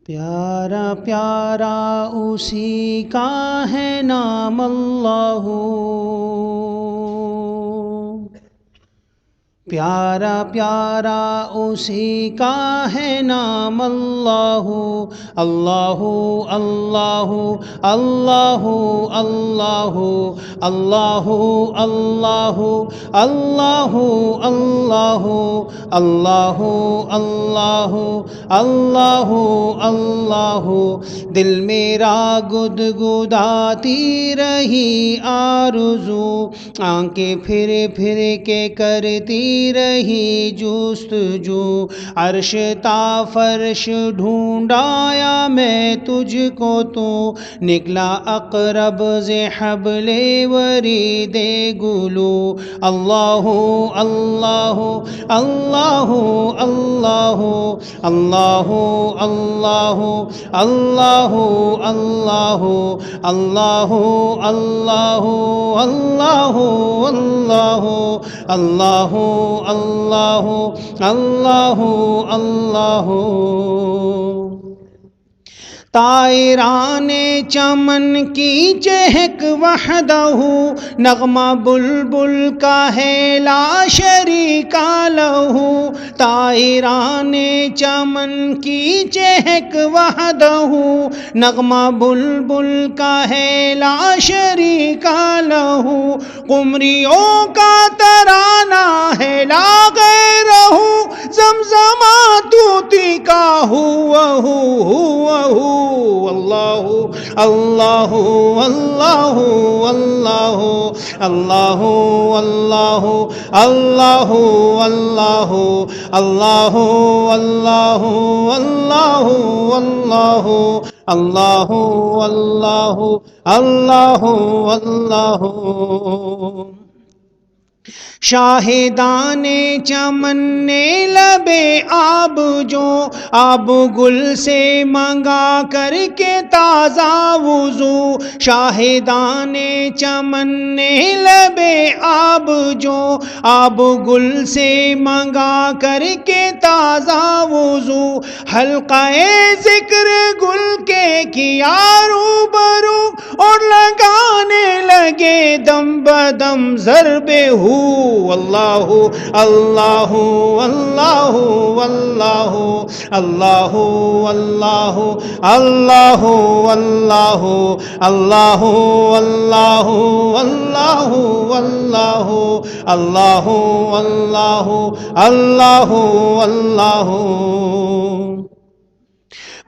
پیارا پیارا اسی کا ہے نام اللہ، پیارا پیارا اسی کا ہے نام اللہ، اللہ اللہ اللہ اللہ اللہ اللہ اللہ اللہ اللہ اللہ اللہ اللہ۔ دل میرا گدگداتی رہی آرزو، آنکھیں پھر پھر کے کرتی رہی جستجو، عرش تا فرش ڈھونڈایا میں تجھ کو، تو نکلا اقرب ز حبل ورید گلو۔ اللہ اللہ اللہ اللہ اللہ اللہ اللہ اللہ اللہ اللہ اللہ اللہ اللہ اللہ اللہ۔ طائران چمن کی چہک وحدہ، نغمہ بلبل کا ہے لا شریک لہ۔ طائران چمن کی چہک وحدہ، نغمہ بلبل کا ہے لا شریک لہ۔ قمریوں کا ترانہ ہے لا غیرہ، زمزمہ طوطی کا اللہ اللہ اللہ اللہ اللہ اللہ اللہ اللہ اللہ اللہ اللہ اللہ اللہ اللہ۔ شاہدان چمن نے لب آب جو، آب گل سے منگا کر کے تازہ وضو۔ شاہدان چمن نے لب آب جو، آب گل سے منگا کر کے تازہ وضو۔ حلقہ ذکر گل کے کیا روبرو، اور لگانے لگے دم بدم ضرب ہو۔ اللہ اللہ اللہ اللہ اللہ اللہ اللہ اللہ اللہ اللہ اللہ اللہ اللہ اللہ اللہ۔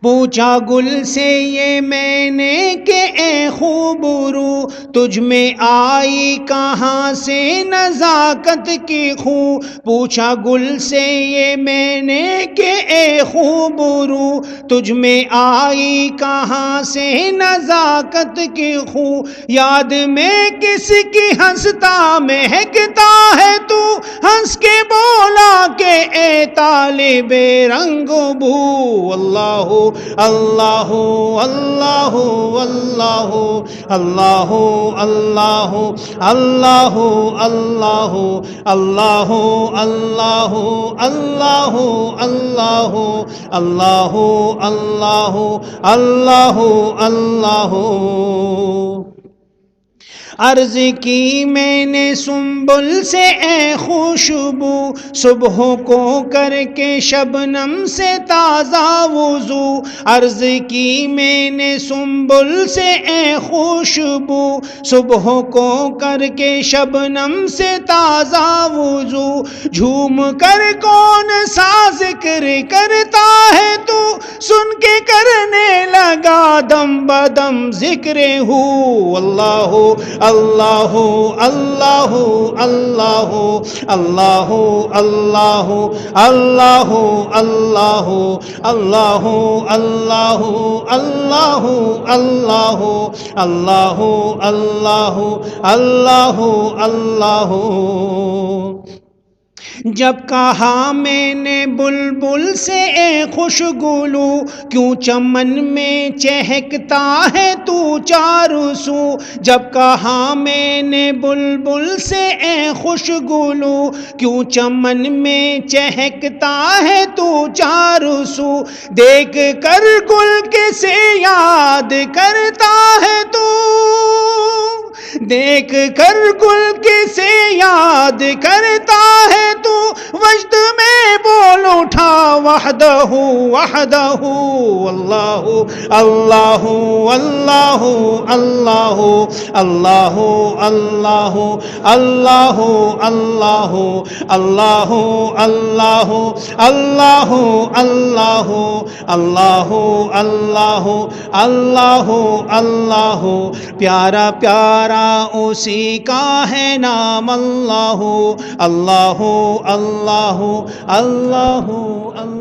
پوچھا گل سے یہ میں نے کہ اے خوبرو، تجھ میں آئی کہاں سے نزاکت کی خو۔ پوچھا گل سے یہ میں نے کہ اے خوبرو، تجھ میں آئی کہاں سے نزاکت کی خو۔ یاد میں کس کی ہنستا مہکتا ہے تو، ہنس کے بولا کہ اے طالب رنگ بو۔ اللہ اللہ اللہ اللہ اللہ اللہ اللہ اللہ اللہ اللہ اللہ اللہ اللہ اللہ اللہ۔ عرض کی میں نے سنبل سے اے خوشبو، صبح کو کر کے شبنم سے تازہ وضو۔ عرض کی میں نے سنبل سے اے خوشبو، صبح کو کر کے شبنم سے تازہ وضو۔ جھوم کر کون سا ذکر کرتا ہے تو، سن کے کرنے لگا دم بدم ذکر ہو۔ اللہ اللہ اللہ اللہ اللہ اللہ اللہ اللہ اللہ اللہ اللہ اللہ اللہ اللہ اللہ اللہ۔ جب کہا میں نے بلبل سے اے خوشگلو کیوں چمن میں چہکتا ہے تو چاروں سو، جب کہا میں نے بلبل سے اے خوشگلو کیوں چمن میں چہکتا ہے تو چاروں سو، دیکھ کر گل کسے یاد کرتا ہے تو، دیکھ کر گل کسے یاد کرتا ہے تو، وجد میں بول اٹھا وحدہ وحدہ اللہ اللہ اللہ اللہ اللہ اللہ اللہ اللہ اللہ اللہ اللہ اللہ اللہ اللہ اللہ اللہ، پیارا پیارا اسی کا ہے نام اللہ اللہ اللہ اللہ اللہ۔